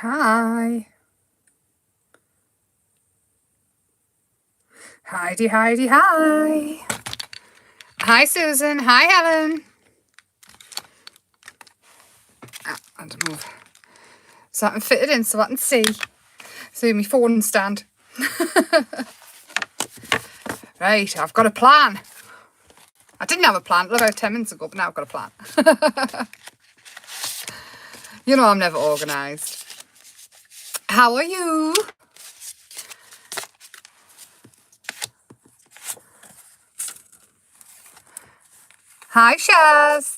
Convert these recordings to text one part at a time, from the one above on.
Hi. Heidi, Heidi, hi. Hi, Susan. Hi, Helen. I had to move so I can fit it in so I can see. See my phone stand. Right, I've got a plan. I didn't have a plan about 10 minutes ago, but now I've got a plan. You know I'm never organised. How are you? Hi, Shaz.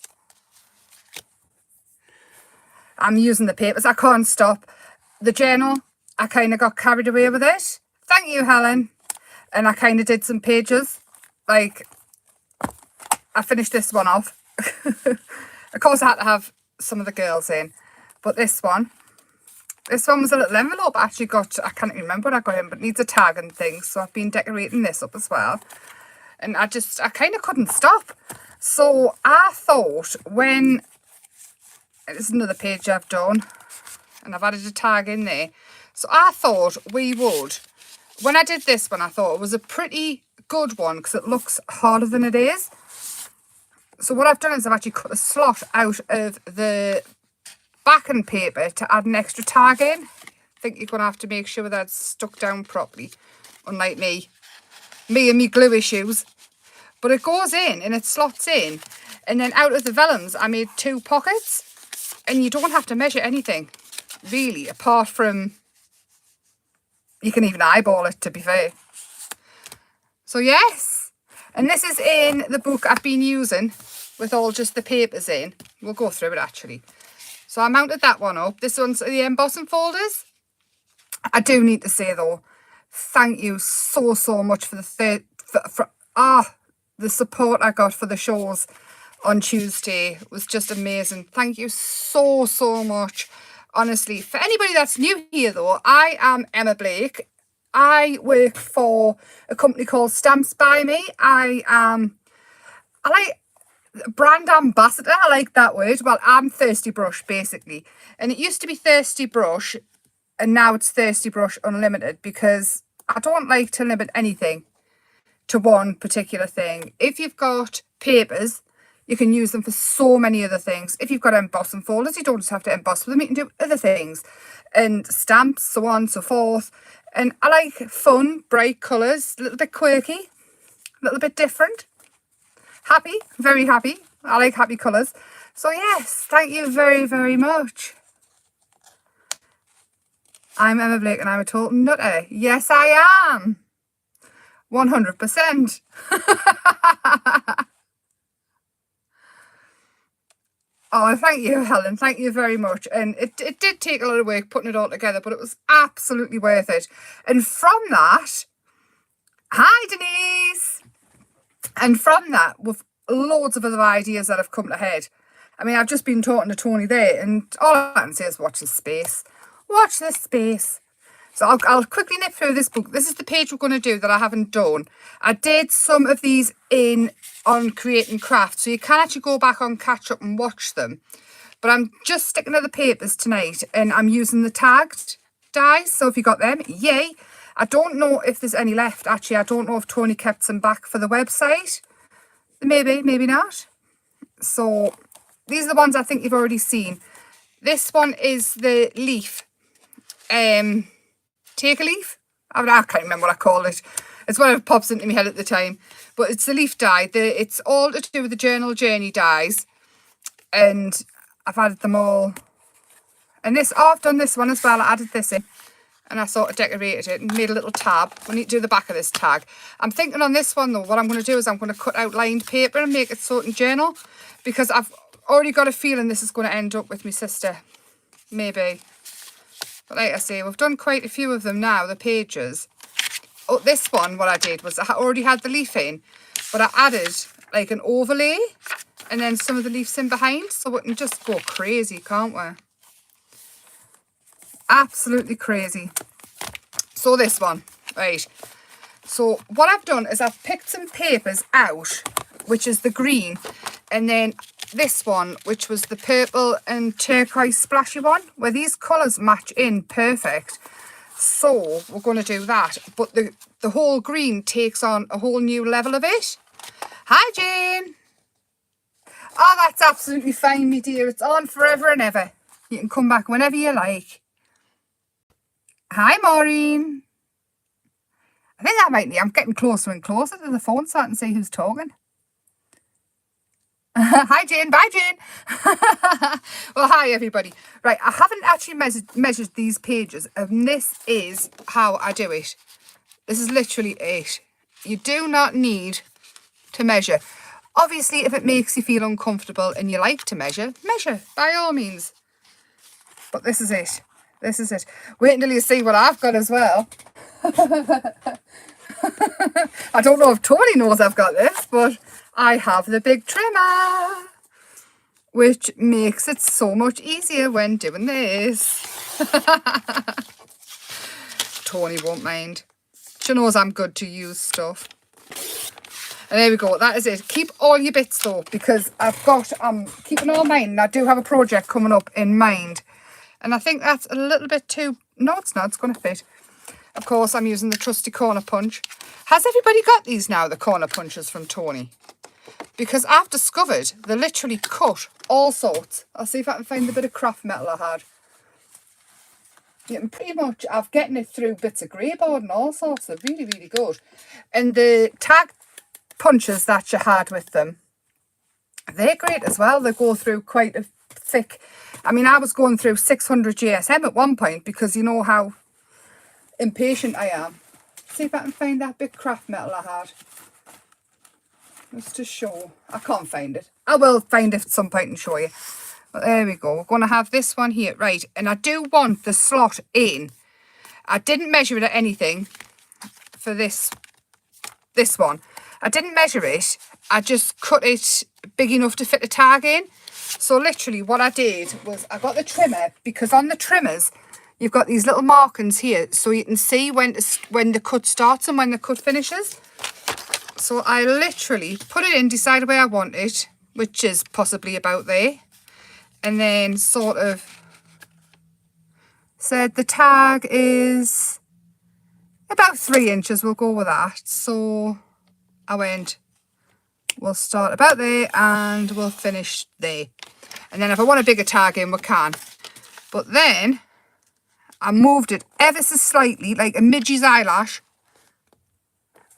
I'm using the papers. I can't stop. The journal, I kind of got carried away with it. Thank you, Helen. And I kind of did some pages. Like, I finished this one off. Of course, I had to have some of the girls in. But this one was a little envelope I actually got. I can't even remember when I got in, but it needs a tag and things. So I've been decorating this up as well. And I kind of couldn't stop. So I thought there's another page I've done. And I've added a tag in there. So I thought we would, when I did this one, I thought it was a pretty good one because it looks harder than it is. So what I've done is I've actually cut a slot out of the backing paper to add an extra tag in. I think you're going to have to make sure that's stuck down properly, unlike me and me glue issues. But it goes in and it slots in. And then out of the vellums, I made 2 pockets. And you don't have to measure anything, really, apart from, you can even eyeball it, to be fair. So yes, and this is in the book I've been using with all just the papers in. We'll go through it actually. So I mounted that one up. This one's the embossing folders. I do need to say though, thank you so much for the support I got for the shows on Tuesday. It was just amazing. Thank you so much. Honestly, for anybody that's new here though, I am Emma Blake. I work for a company called Stamps by Me. I like brand ambassador. I like that word. Well, I'm Thirsty Brush basically. And it used to be Thirsty Brush and now it's Thirsty Brush Unlimited because I don't like to limit anything to one particular thing. If you've got papers, you can use them for so many other things. If you've got embossing folders, you don't just have to emboss with them. You can do other things. And stamps, so on and so forth. And I like fun, bright colours, a little bit quirky, a little bit different. Happy, very happy. I like happy colours. So yes, thank you very much. I'm Emma Blake and I'm a total nutter. Yes, I am. 100%. Oh, thank you, Helen. Thank you very much. And it did take a lot of work putting it all together, but it was absolutely worth it. And from that, hi, Denise. And from that, with loads of other ideas that have come to head. I mean, I've just been talking to Tony there, and all I can say is watch this space. Watch this space. So I'll quickly nip through this book. This is the page we're going to do that I haven't done. I did some of these on Creating Craft, so you can actually go back on catch up and watch them. But I'm just sticking to the papers tonight, and I'm using the tagged dies. So if you got them, yay. I don't know if there's any left. Actually, I don't know if Tony kept some back for the website. Maybe not. So these are the ones I think you've already seen. This one is the leaf. Take a leaf? I can't remember what I call it. It's whatever pops into my head at the time. But it's the leaf die. It's all to do with the Journal Journey dies. And I've added them all. And I've done this one as well. I added this in. And I sort of decorated it and made a little tab. We need to do the back of this tag. I'm thinking on this one though, what I'm going to do is I'm going to cut out lined paper and make it sort of journal. Because I've already got a feeling this is going to end up with my sister. Maybe. But like I say, we've done quite a few of them now, the pages. Oh, this one, what I did was I already had the leaf in, but I added like an overlay and then some of the leaves in behind, so we can just go crazy, can't we? Absolutely crazy. So this one, right. So what I've done is I've picked some papers out, which is the green, And then this one, which was the purple and turquoise splashy one, where these colours match in perfect. So we're going to do that. But the whole green takes on a whole new level of it. Hi, Jane. Oh, that's absolutely fine, me dear. It's on forever and ever. You can come back whenever you like. Hi, Maureen. I think that might be. I'm getting closer and closer to the phone so I can see who's talking. Hi, Jane. Bye, Jane. Well, hi, everybody. Right, I haven't actually measured these pages, and this is how I do it. This is literally it. You do not need to measure. Obviously, if it makes you feel uncomfortable and you like to measure, by all means. But this is it. This is it. Wait until you see what I've got as well. I don't know if Tony knows I've got this, but I have the big trimmer, which makes it so much easier when doing this. Tony won't mind. She knows I'm good to use stuff. And there we go. That is it. Keep all your bits though, because I'm keeping all mine. And I do have a project coming up in mind. And I think that's a little bit too... No, it's not. It's going to fit. Of course, I'm using the trusty corner punch. Has everybody got these now, the corner punches from Tony? Because I've discovered they literally cut all sorts. I'll see if I can find the bit of craft metal I had. You can pretty much... I've getting it through bits of grey board and all sorts. They're really, really good. And the tag punches that you had with them, they're great as well. They go through quite a thick... I mean, I was going through 600 GSM at one point because you know how impatient I am. See if I can find that bit craft metal I had. Just to show. I can't find it. I will find it at some point and show you. But there we go. We're going to have this one here. Right. And I do want the slot in. I didn't measure it at anything for this one. I didn't measure it. I just cut it big enough to fit the tag in. So literally what I did was I got the trimmer, because on the trimmers you've got these little markings here so you can see when the cut starts and when the cut finishes. So I literally put it in, decided where I want it, which is possibly about there, and then sort of said the tag is about 3 inches, we'll go with that. So I went, we'll start about there and we'll finish there. And then if I want a bigger tag in, we can. But then I moved it ever so slightly, like a midge's eyelash.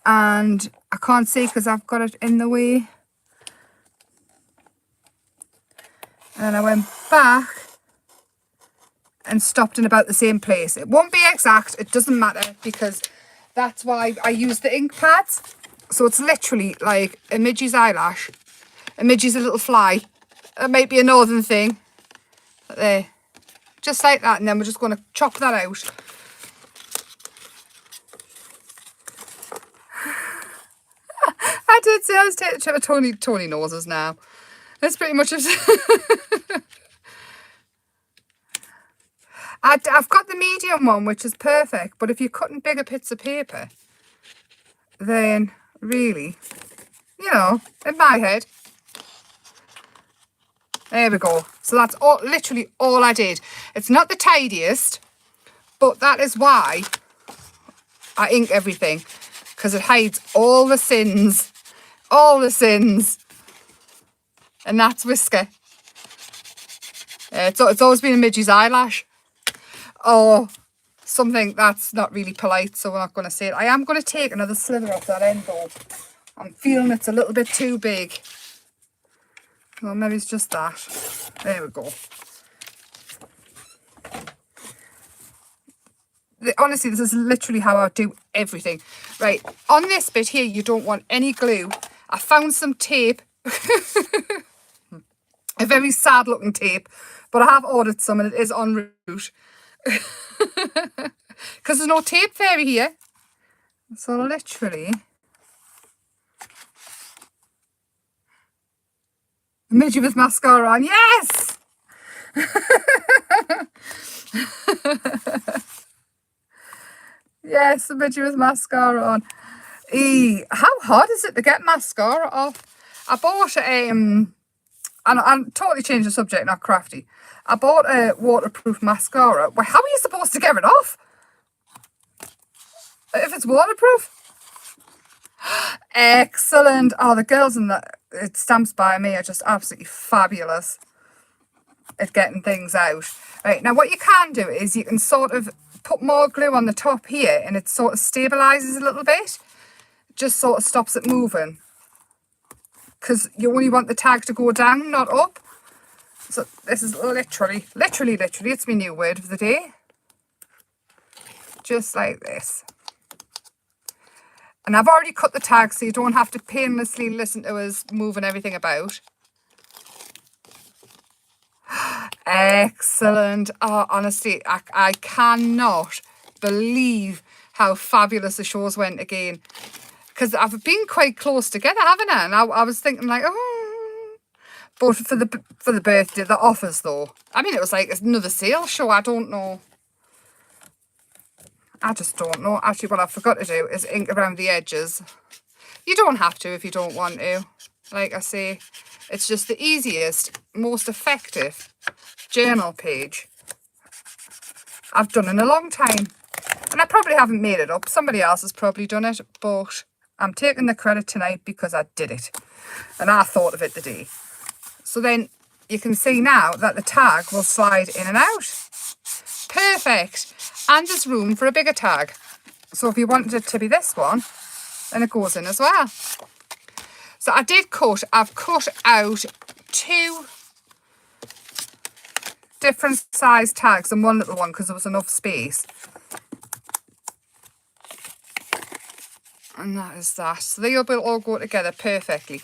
And I can't see because I've got it in the way. And I went back and stopped in about the same place. It won't be exact, it doesn't matter, because that's why I use the ink pads. So it's literally like a midge's eyelash. A midge's a little fly. It might be a northern thing. But there. Just like that. And then we're just going to chop that out. I did say I was taking a trip. Tony knows us now. That's pretty much it. I've got the medium one, which is perfect. But if you're cutting bigger bits of paper, then really, you know, in my head. There we go. So that's all, literally all I did. It's not the tidiest, but that is why I ink everything, because it hides all the sins. All the sins. And that's Whisker. It's always been a midge's eyelash. Or something that's not really polite, so we're not going to say it. I am going to take another slither off that end though. I'm feeling it's a little bit too big. Well, maybe it's just that. There we go. Honestly, this is literally how I do everything. Right, on this bit here, you don't want any glue. I found some tape. A very sad looking tape, but I have ordered some and it is en route. Because there's no tape fairy here. So literally... Midge with mascara on. Yes! Yes, a midge with mascara on. How hard is it to get mascara off? I bought and I'm totally changing the subject, not crafty. I bought a waterproof mascara. Well, how are you supposed to get it off? If it's waterproof? Excellent. Oh, the girls in the It Stamps by Me are just absolutely fabulous at getting things out. Right, now what you can do is you can sort of put more glue on the top here and it sort of stabilizes a little bit. Just sort of stops it moving. Because you only want the tag to go down, not up. So this is literally, it's my new word of the day. Just like this. And I've already cut the tag so you don't have to painlessly listen to us moving everything about. Excellent. Oh, honestly, I cannot believe how fabulous the shows went again. Because I've been quite close together, haven't I? And I was thinking like, oh. But for the birthday, the offers though. I mean, it was like another sales show. I don't know. I just don't know. Actually, what I forgot to do is ink around the edges. You don't have to if you don't want to. Like I say, it's just the easiest, most effective journal page I've done in a long time. And I probably haven't made it up. Somebody else has probably done it, but I'm taking the credit tonight because I did it. And I thought of it today. So then you can see now that the tag will slide in and out. Perfect. And there's room for a bigger tag. So if you wanted it to be this one, then it goes in as well. So I've cut out 2 different size tags and one little one because there was enough space. And that is that. So they will all go together perfectly.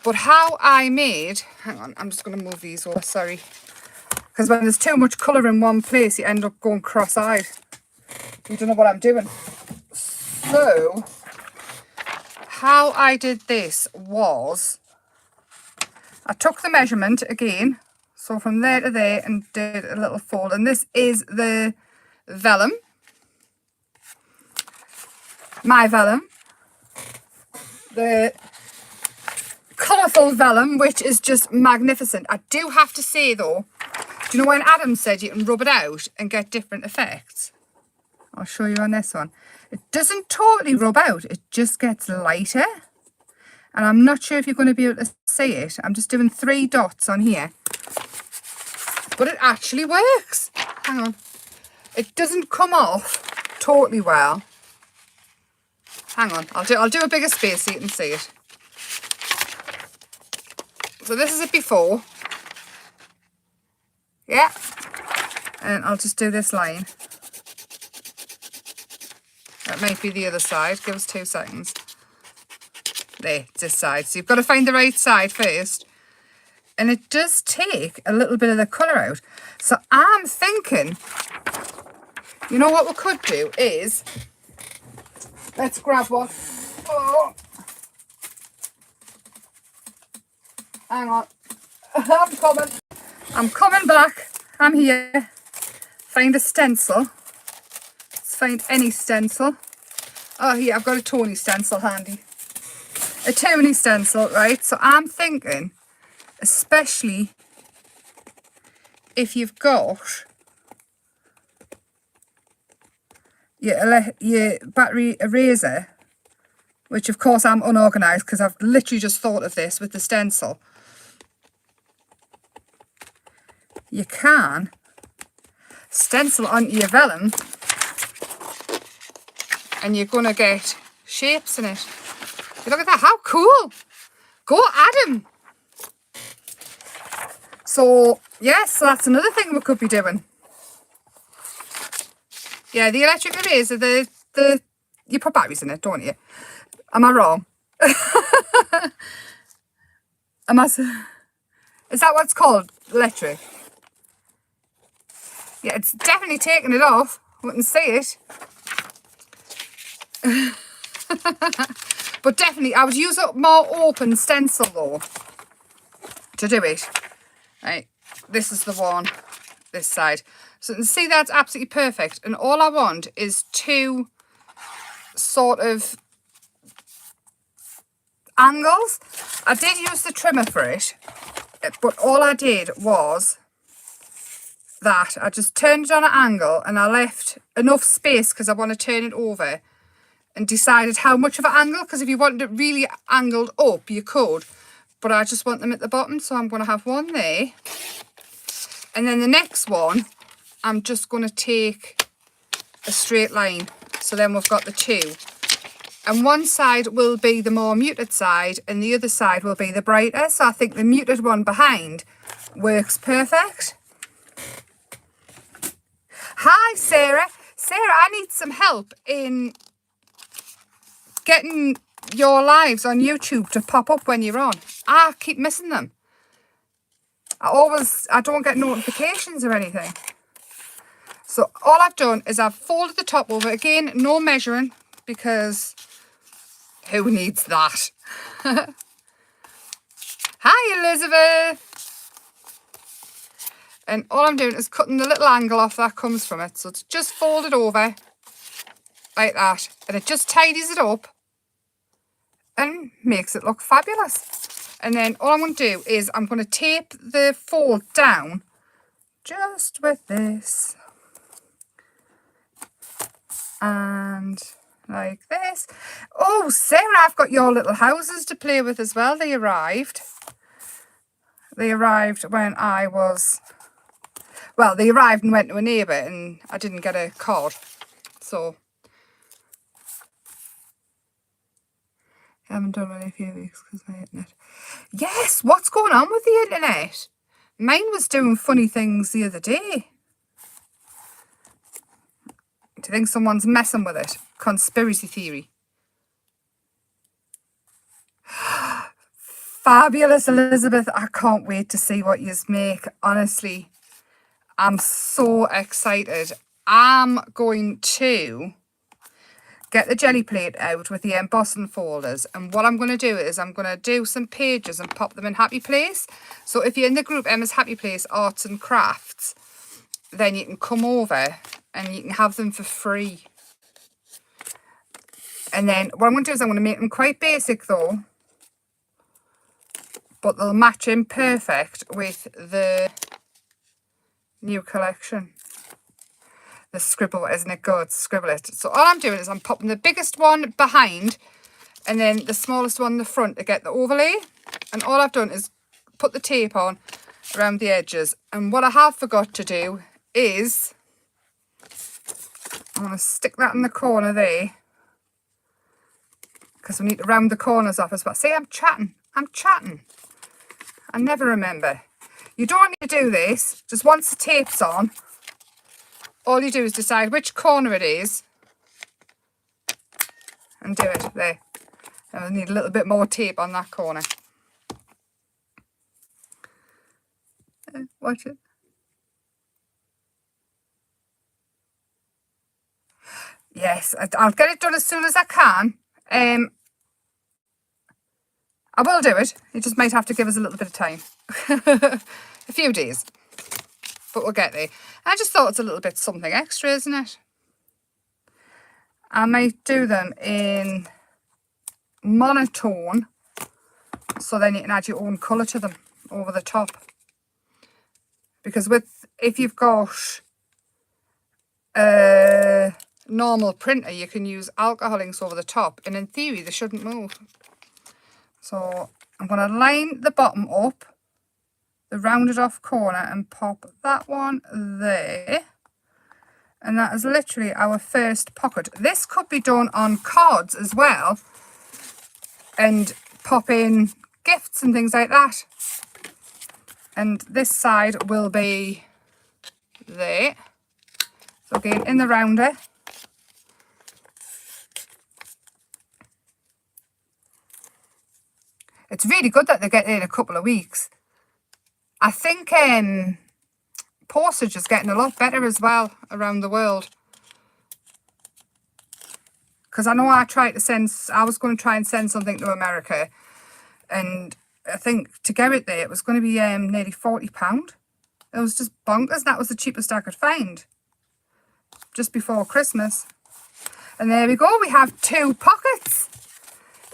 But how I made, hang on, I'm just going to move these over, sorry. Because when there's too much colour in one place, you end up going cross-eyed. You don't know what I'm doing. So, how I did this was, I took the measurement again, so from there to there, and did a little fold. And this is the vellum. My vellum. The colourful vellum, which is just magnificent. I do have to say though, do you know when Adam said you can rub it out and get different effects? I'll show you on this one. It doesn't totally rub out, it just gets lighter. And I'm not sure if you're going to be able to see it. I'm just doing 3 dots on here. But it actually works. Hang on. It doesn't come off totally well. Hang on, I'll do a bigger space so you can see it. So this is it before. Yeah. And I'll just do this line. That might be the other side. Give us 2 seconds. There, it's this side. So you've got to find the right side first. And it does take a little bit of the colour out. So I'm thinking, you know what we could do is, let's grab one. Oh. Hang on. I'm coming. I'm coming back. I'm here. Find a stencil. Let's find any stencil. Oh, here, I've got a Tony stencil handy. A Tony stencil, right? So I'm thinking, especially if you've got your battery eraser, which of course I'm unorganised because I've literally just thought of this with the stencil. You can stencil onto your vellum and you're going to get shapes in it. Look at that, how cool! Go Adam! So, yes, so that's another thing we could be doing. Yeah, the electric eraser, you put batteries in it, don't you? Am I wrong? Is that what it's called? Electric? Yeah, it's definitely taking it off. We can see it. But definitely, I would use a more open stencil though to do it. Right, this is the one, this side. So you can see that's absolutely perfect. And all I want is 2 sort of angles. I did use the trimmer for it. But all I did was that I just turned it on an angle and I left enough space because I want to turn it over, and decided how much of an angle, because if you wanted it really angled up you could, but I just want them at the bottom, so I'm going to have one there, and then the next one I'm just going to take a straight line, so then we've got the two, and one side will be the more muted side and the other side will be the brighter, so I think the muted one behind works perfect. Hi Sarah. Sarah, I need some help in getting your lives on YouTube to pop up when you're on. I keep missing them. I don't get notifications or anything. So all I've done is I've folded the top over. Again, no measuring, because who needs that? Hi Elizabeth. And all I'm doing is cutting the little angle off that comes from it. So it's just folded over like that. And it just tidies it up and makes it look fabulous. And then all I'm going to do is I'm going to tape the fold down just with this. And like this. Oh, Sarah, I've got your little houses to play with as well. They arrived. They arrived when I was... Well, they arrived and went to a neighbour and I didn't get a card. So, I haven't done it in a few weeks because my internet. Yes, what's going on with the internet? Mine was doing funny things the other day. Do you think someone's messing with it? Conspiracy theory. Fabulous, Elizabeth. I can't wait to see what you make. Honestly, I'm so excited. I'm going to get the jelly plate out with the embossing folders, and what I'm going to do is I'm going to do some pages and pop them in Happy Place. So if you're in the group Emma's Happy Place Arts and Crafts, then you can come over and you can have them for free. And then what I'm going to do is I'm going to make them quite basic though, but they'll match in perfect with the new collection. The scribble, isn't it good? Scribble it. So all I'm doing is I'm popping the biggest one behind and then the smallest one in the front to get the overlay. And all I've done is put the tape on around the edges. And what I have forgot to do is I'm going to stick that in the corner there, because we need to round the corners off as well. See, I'm chatting. I never remember. You don't need to do this. Just once the tape's on, all you do is decide which corner it is and do it there. And I need a little bit more tape on that corner. Watch it. Yes, I'll get it done as soon as I can. I will do it. You just might have to give us a little bit of time. A few days. But we'll get there. I just thought it's a little bit something extra, isn't it? I might do them in monotone, so then you can add your own colour to them over the top. Because if you've got a normal printer, you can use alcohol inks over the top, and in theory they shouldn't move. So I'm going to line the bottom up, the rounded off corner, and pop that one there. And that is literally our first pocket. This could be done on cards as well, and pop in gifts and things like that. And this side will be there. So again, in the rounder. It's really good that they get there in a couple of weeks. I think postage is getting a lot better as well around the world. Because I know I was going to try and send something to America. And I think to get it there, it was going to be nearly £40. It was just bonkers. That was the cheapest I could find. Just before Christmas. And there we go. We have 2 pockets.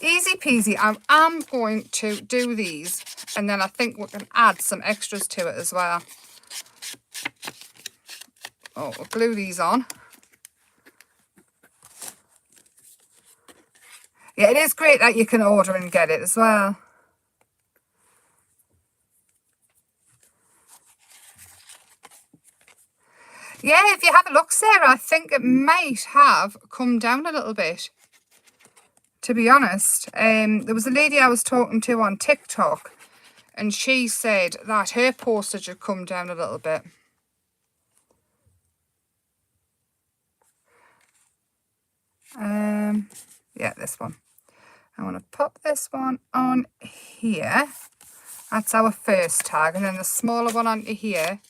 Easy peasy. I'm going to do these And then I think we can add some extras to it as well. Oh, we'll glue these on. Yeah, it is great that you can order and get it as well. Yeah, if you have a look, Sarah, I think it might have come down a little bit, to be honest. There was a lady I was talking to on TikTok, and she said that her postage had come down a little bit. Yeah, this one. I want to pop this one on here. That's our first tag, and then the smaller one onto here.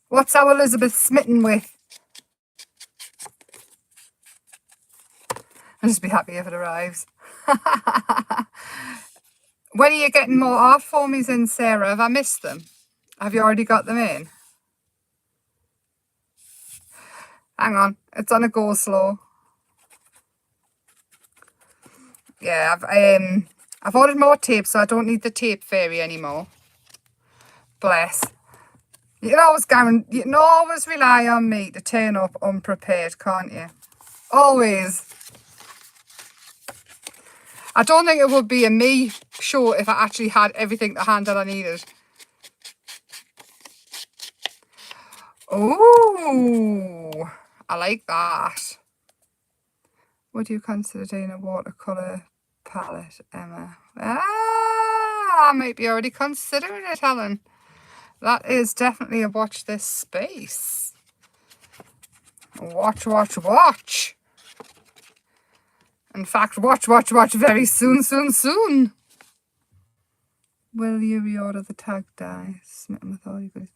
What's our Elizabeth smitten with? I'll just be happy if it arrives. When are you getting more art formies in, Sarah? Have I missed them? Have you already got them in? Hang on, it's on a go slow. Yeah, I've ordered more tape, so I don't need the tape fairy anymore. Bless. You can always rely on me to turn up unprepared, can't you? Always. I don't think it would be a me show if I actually had everything to hand that I needed. Oh, I like that. Would you consider doing a watercolour palette, Emma? I might be already considering it, Helen. That is definitely a watch this space. Watch, watch, watch. In fact, watch, watch, watch very soon, soon, soon. Will you reorder the tag die? Smitten with all you goodies.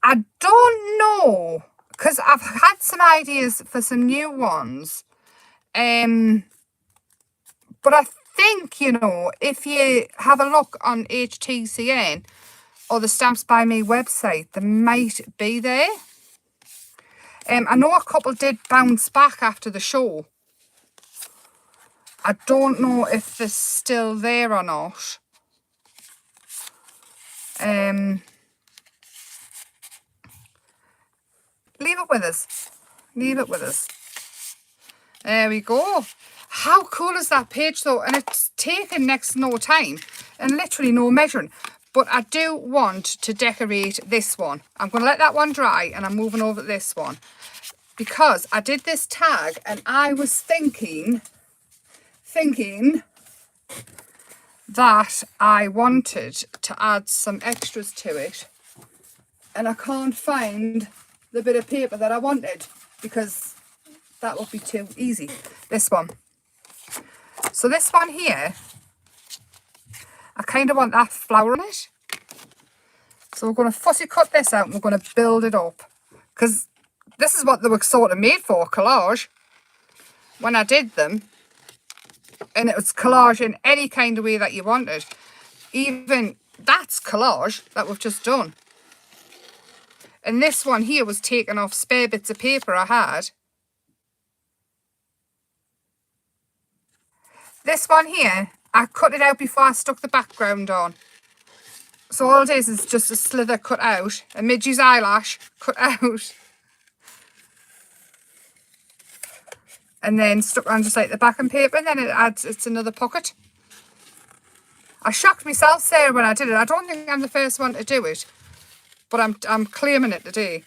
I don't know, because I've had some ideas for some new ones. But I think, if you have a look on HTCN or the Stamps by Me website, they might be there. I know a couple did bounce back after the show. I don't know if they're still there or not. Leave it with us. Leave it with us. There we go. How cool is that page though? And it's taken next to no time and literally no measuring. But I do want to decorate this one. I'm going to let that one dry and I'm moving over to this one. Because I did this tag and I was thinking that I wanted to add some extras to it. And I can't find the bit of paper that I wanted because that would be too easy. This one. So this one here, I kind of want that flower on it. So we're going to fussy cut this out and we're going to build it up. Because this is what they were sort of made for, collage. When I did them. And it was collage in any kind of way that you wanted. Even that's collage that we've just done. And this one here was taken off spare bits of paper I had. This one here, I cut it out before I stuck the background on. So all it is just a slither cut out. A Midgie's eyelash cut out. And then stuck on just like the backing paper, and then it's another pocket. I shocked myself, Sarah, when I did it. I don't think I'm the first one to do it, but I'm claiming it today.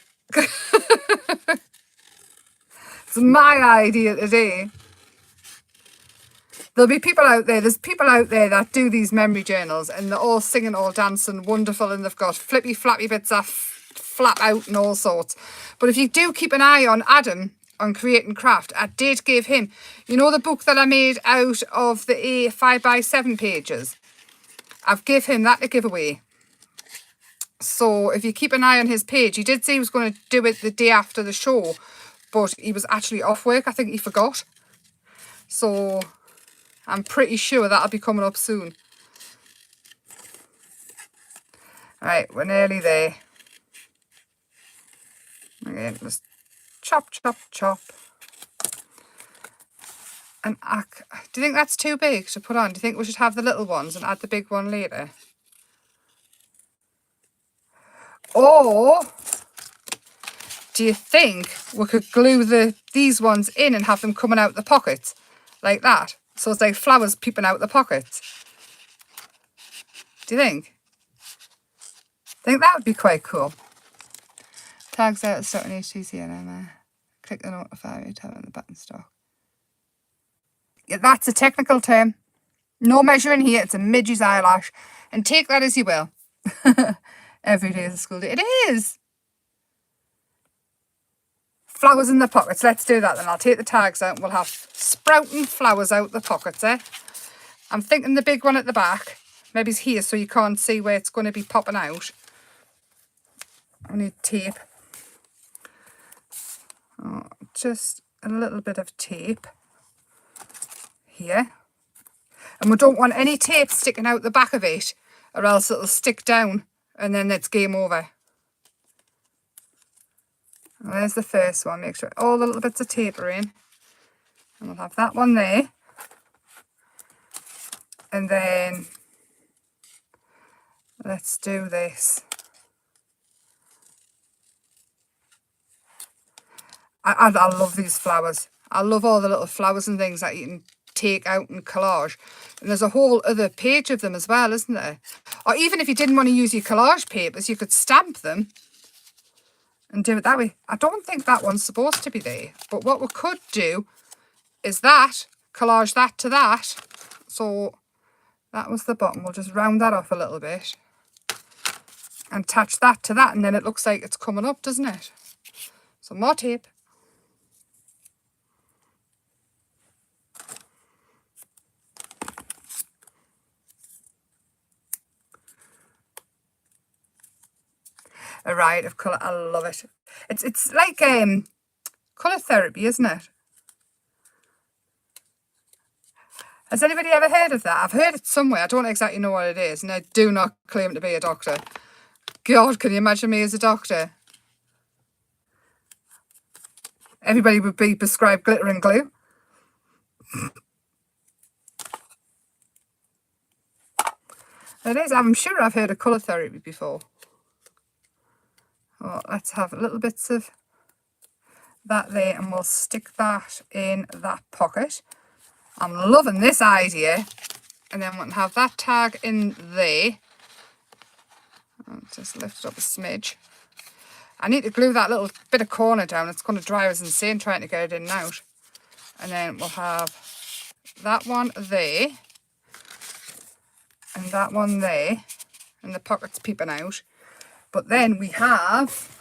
It's my idea today. There'll be people out there, there's people out there that do these memory journals and they're all singing, all dancing, wonderful, and they've got flippy flappy bits that flap out and all sorts. But if you do keep an eye on Adam, on Creating Craft, I did give him, the book that I made out of the 5x7 pages. I've give him that to give away. So if you keep an eye on his page, he did say he was going to do it the day after the show, but he was actually off work. I think he forgot. So I'm pretty sure that'll be coming up soon. Right, we're nearly there. Again, just chop, chop, chop. And do you think that's too big to put on? Do you think we should have the little ones and add the big one later? Or do you think we could glue these ones in and have them coming out the pockets like that? So it's like flowers peeping out the pockets. Do you think? I think that would be quite cool. Tags out stock in HTC and click the notify me, tell them the button stock. Yeah, that's a technical term. No measuring here. It's a midge's eyelash. And take that as you will. Every day is a school day. It is. Flowers in the pockets. Let's do that then. I'll take the tags out and we'll have sprouting flowers out the pockets, eh? I'm thinking the big one at the back. Maybe it's here so you can't see where it's going to be popping out. I need tape. Oh, just a little bit of tape here. And we don't want any tape sticking out the back of it, or else it'll stick down and then it's game over. And there's the first one. Make sure all the little bits of tape are in. And we'll have that one there. And then let's do this. I love these flowers. I love all the little flowers and things that you can take out and collage. And there's a whole other page of them as well, isn't there? Or even if you didn't want to use your collage papers, you could stamp them and do it that way. I don't think that one's supposed to be there. But what we could do is that, collage that to that. So that was the bottom. We'll just round that off a little bit. And attach that to that. And then it looks like it's coming up, doesn't it? So more tape. A riot of colour. I love it. It's like colour therapy, isn't it? Has anybody ever heard of that? I've heard it somewhere. I don't exactly know what it is, and I do not claim to be a doctor. God, can you imagine me as a doctor? Everybody would be prescribed glitter and glue. It is. I'm sure I've heard of colour therapy before. Well, let's have little bits of that there and we'll stick that in that pocket. I'm loving this idea. And then we'll have that tag in there. I'll just lift it up a smidge. I need to glue that little bit of corner down. It's going to drive us insane trying to get it in and out. And then we'll have that one there. And that one there. And the pocket's peeping out. But then we have,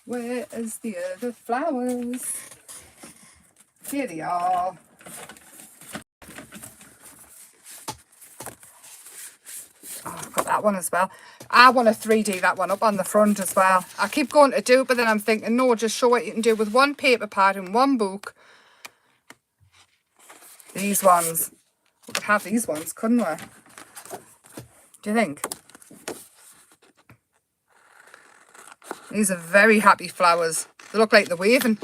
where is the other flowers? Here they are. Oh, I've got that one as well. I want to 3D that one up on the front as well. I keep going to do it, but then I'm thinking, no, just show what you can do with one paper pad and one book. These ones. We could have these ones, couldn't we? Do you think? These are very happy flowers. They look like they're waving.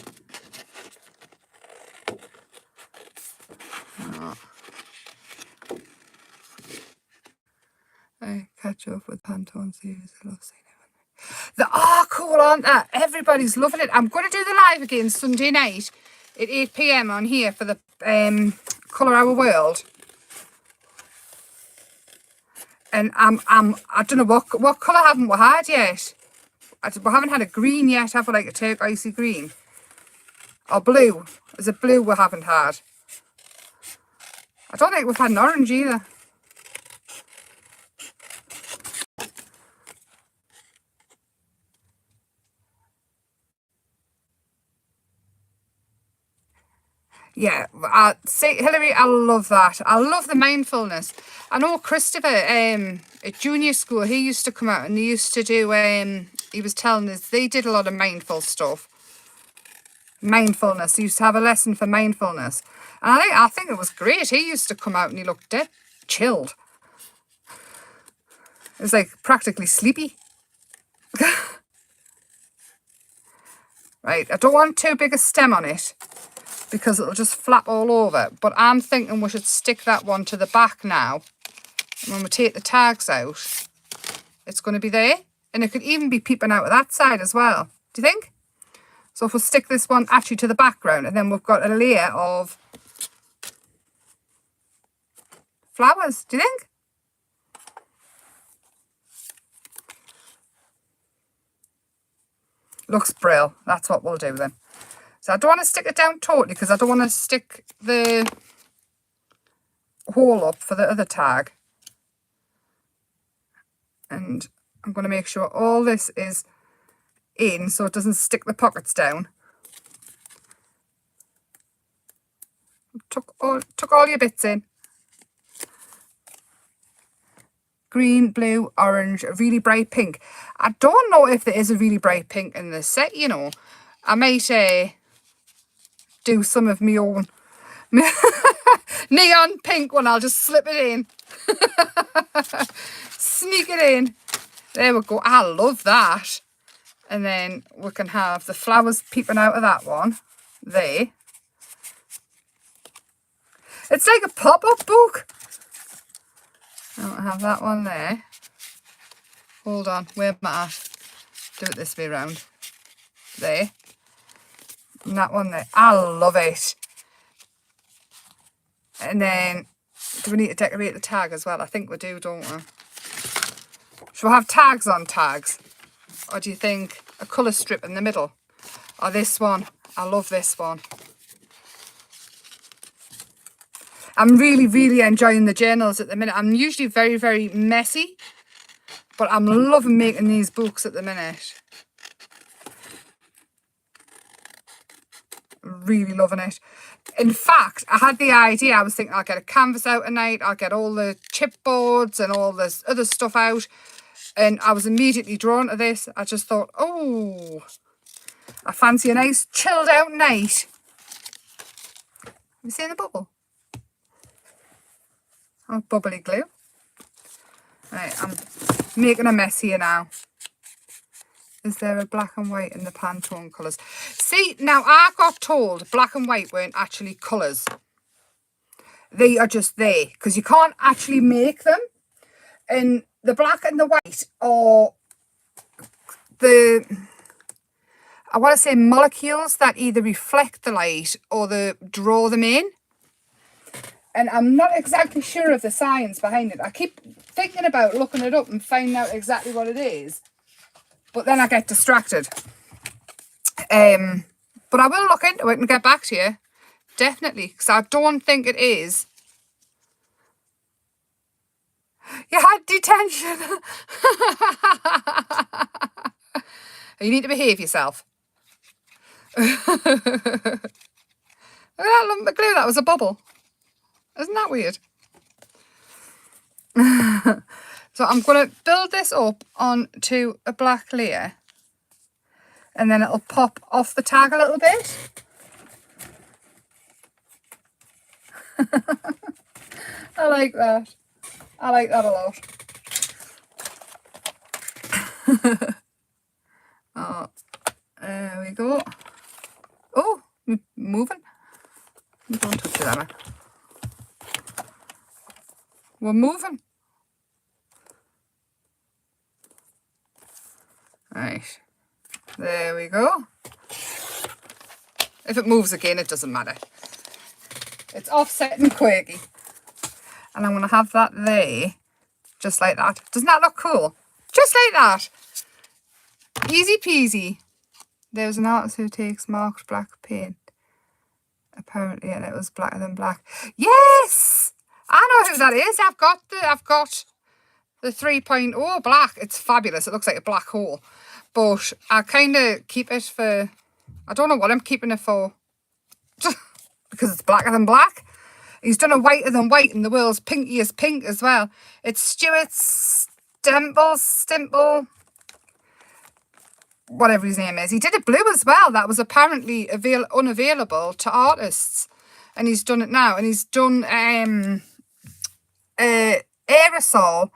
Oh. I catch up with Pantone series. I love seeing it. They are cool, aren't they? Everybody's loving it. I'm going to do the live again Sunday night at 8 PM on here for the Colour Our World. And I don't know what colour haven't we had yet. We haven't had a green yet, have we? Like a turquoisey green. Or blue. Is it blue we haven't had? I don't think we've had an orange either. Yeah, see, Hilary, I love that. I love the mindfulness. I know Christopher at junior school, he used to come out and he used to do, he was telling us they did a lot of mindful stuff. Mindfulness. He used to have a lesson for mindfulness. And I think it was great. He used to come out and he looked dead chilled. It was like practically sleepy. Right, I don't want too big a stem on it. because it'll just flap all over. But I'm thinking we should stick that one to the back now. And when we take the tags out, it's going to be there. And it could even be peeping out of that side as well. Do you think? So if we stick this one actually to the background, and then we've got a layer of flowers. Do you think? Looks brill. That's what we'll do then. So I don't want to stick it down totally because I don't want to stick the hole up for the other tag. And I'm going to make sure all this is in so it doesn't stick the pockets down. Tuck all your bits in. Green, blue, orange, a really bright pink. I don't know if there is a really bright pink in this set, you know. I might do some of my own neon pink one. I'll just slip it in. Sneak it in. There we go. I love that. And then we can have the flowers peeping out of that one. There. It's like a pop-up book. I'll have that one there. Hold on. Where am I at? Do it this way around. There. And that one there. I love it. And then, do we need to decorate the tag as well? I think we do, don't we? Should we have tags on tags? Or do you think a colour strip in the middle? Or this one? I love this one. I'm really, really enjoying the journals at the minute. I'm usually very, very messy. But I'm loving making these books at the minute. Really loving it. In fact, I had the idea. I was thinking I'll get a canvas out tonight. I'll get all the chipboards and all this other stuff out. And I was immediately drawn to this. I just thought, oh, I fancy a nice chilled out night. Have you seen the bubble? Oh, bubbly glue. Right, I'm making a mess here now. Is there a black and white in the Pantone colours? See, now I got told black and white weren't actually colours. They are just there because you can't actually make them. And the black and the white are the, I want to say molecules that either reflect the light or draw them in. And I'm not exactly sure of the science behind it. I keep thinking about looking it up and finding out exactly what it is. But then I get distracted. But I will look into it and get back to you. Definitely. Because I don't think it is. You had detention. You need to behave yourself. Look at that lump of glue. That was a bubble. Isn't that weird? So I'm going to build this up onto a black layer. And then it'll pop off the tag a little bit. I like that. I like that a lot. Oh, there we go. Oh, moving. Don't touch it, Emma. We're moving. Right. There we go. If it moves again, it doesn't matter. It's offset and quirky. And I'm going to have that there. Just like that. Doesn't that look cool? Just like that. Easy peasy. There's an artist who takes marked black paint. Apparently, and it was blacker than black. Yes! I know who that is. I've got the 3.0 black. It's fabulous. It looks like a black hole. But I kind of keep it for, I don't know what I'm keeping it for. Because it's blacker than black. He's done a whiter than white and the world's pinkiest pink as well. It's Stuart Stimple, whatever his name is. He did a blue as well. That was apparently unavailable to artists. And he's done it now. And he's done aerosol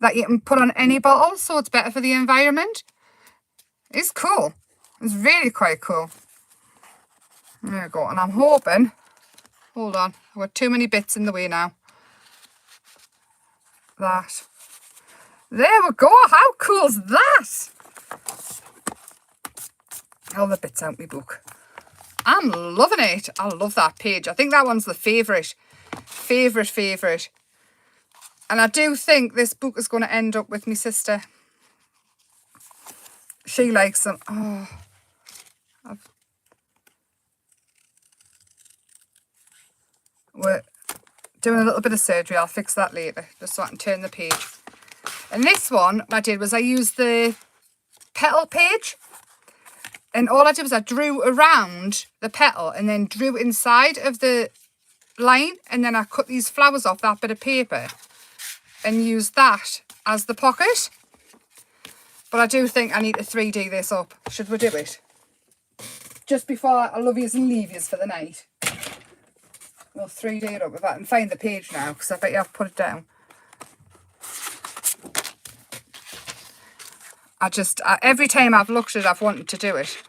that you can put on any bottle. So it's better for the environment. It's cool. It's really quite cool. There we go. And I'm hoping, hold on, I've got too many bits in the way now. That. There we go. How cool's that? All the bits out my book. I'm loving it. I love that page. I think that one's the favourite. Favourite. And I do think this book is going to end up with my sister. She likes them. Oh, we're doing a little bit of surgery. I'll fix that later, just so I can turn the page. And this one, what I did was I used the petal page. And all I did was I drew around the petal and then drew inside of the line. And then I cut these flowers off that bit of paper and used that as the pocket. But I do think I need to 3D this up. Should we do it? Just before I love yous and leave yous for the night. We'll 3D it up with that and find the page now, because I bet you I've put it down. Every time I've looked at it, I've wanted to do it.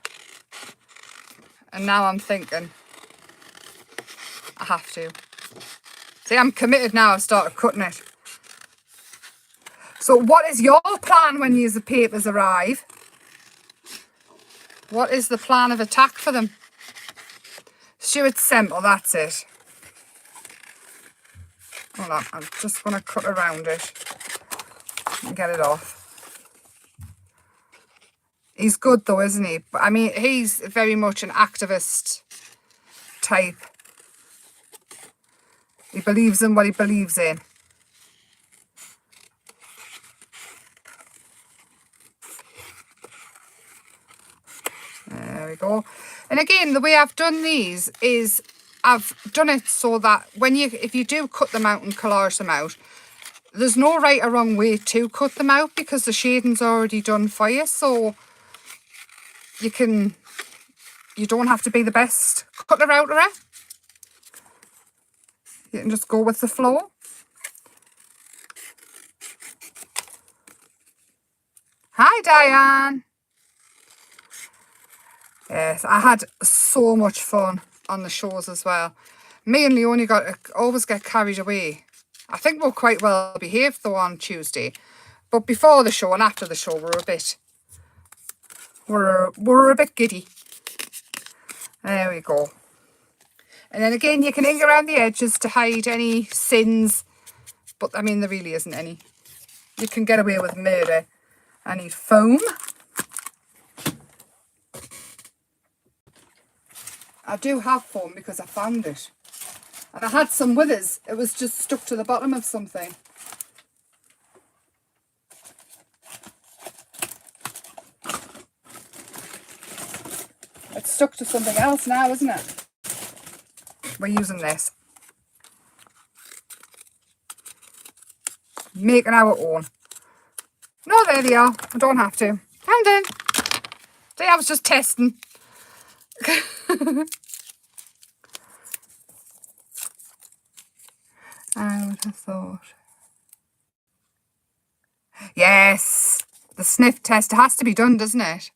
And now I'm thinking, I have to. See, I'm committed now. I've started cutting it. So what is your plan when the papers arrive? What is the plan of attack for them? Stuart Semple, that's it. Hold on, I'm just going to cut around it and get it off. He's good though, isn't he? But I mean, he's very much an activist type. He believes in what he believes in. There we go. And again, the way I've done these is I've done it so that if you do cut them out and collage them out, there's no right or wrong way to cut them out because the shading's already done for you. So you don't have to be the best cutter outer. You can just go with the flow. Hi, Diane. Yes, I had so much fun on the shows as well. Me and Leonie always get carried away. I think we're quite well behaved though on Tuesday. But before the show and after the show, we're a bit giddy. There we go. And then again, you can ink around the edges to hide any sins. But, I mean, there really isn't any. You can get away with murder. I need foam. I do have foam because I found it. And I had some with us. It was just stuck to the bottom of something. It's stuck to something else now, isn't it? We're using this. Making our own. No, there they are. I don't have to. Found it. See, I was just testing. I would have thought. Yes, the sniff test has to be done, doesn't it?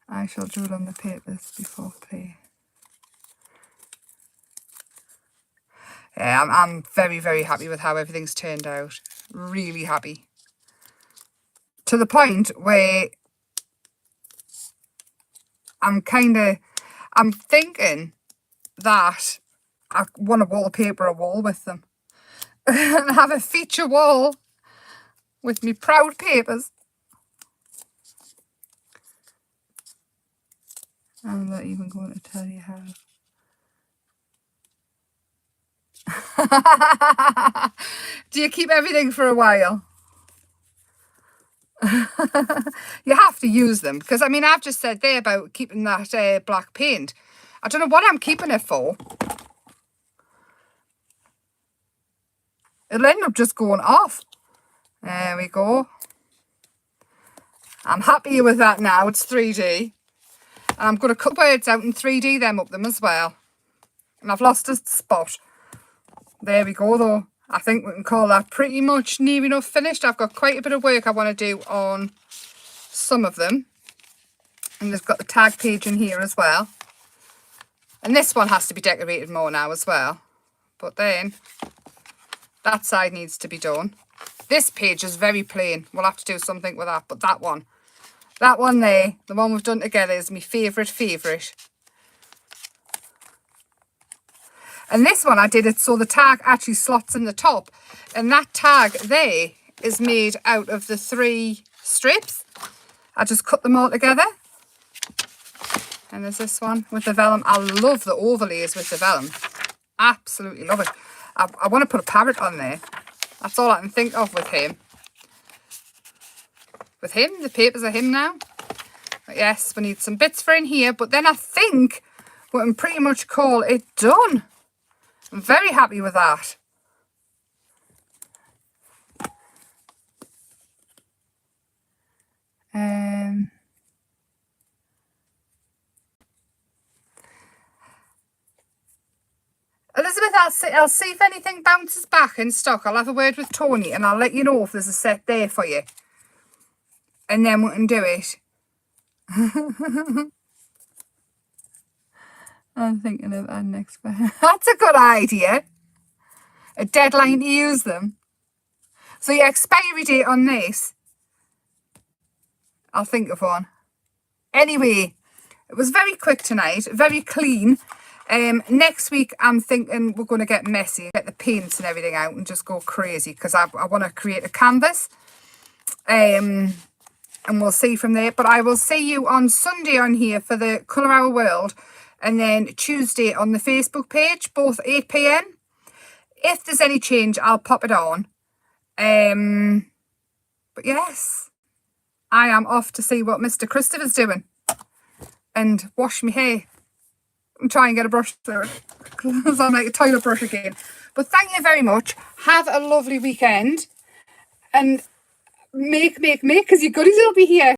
I shall drool on the papers before play. Yeah, I'm very, very happy with how everything's turned out. Really happy. To the point where I'm thinking that I want to wallpaper a wall with them. And have a feature wall with me proud papers. I'm not even going to tell you how. Do you keep everything for a while? You have to use them. Because, I mean, I've just said there about keeping that black paint. I don't know what I'm keeping it for. It'll end up just going off. There we go. I'm happy with that now. It's 3D. And I'm going to cut birds out and 3D them up them as well. And I've lost a spot. There we go though. I think we can call that pretty much near enough finished. I've got quite a bit of work I want to do on some of them. And they've got the tag page in here as well. And this one has to be decorated more now as well. But then that side needs to be done. This page is very plain. We'll have to do something with that. But that one there, the one we've done together, is my favourite. And this one I did it so the tag actually slots in the top. And that tag there is made out of the 3 strips. I just cut them all together. And there's this one with the vellum. I love the overlays with the vellum. Absolutely love it. I want to put a parrot on there. That's all I can think of with him. With him, the papers are him now. But yes, we need some bits for in here. But then I think we can pretty much call it done. I'm very happy with that. Elizabeth, I'll see if anything bounces back in stock. I'll have a word with Tony and I'll let you know if there's a set there for you. And then we can do it. I'm thinking of our next one. That's a good idea. A deadline to use them. So your expiry date on this, I'll think of one. Anyway, it was very quick tonight, very clean. Next week, I'm thinking we're going to get messy, get the paints and everything out and just go crazy because I want to create a canvas. And we'll see from there. But I will see you on Sunday on here for the Colour Our World. And then Tuesday on the Facebook page, both 8 p.m. If there's any change, I'll pop it on. But yes, I am off to see what Mr. Christopher's doing. And wash my hair. And try and get a brush through it. Because I'm like a toilet brush again. But thank you very much. Have a lovely weekend. And make, because your goodies will be here.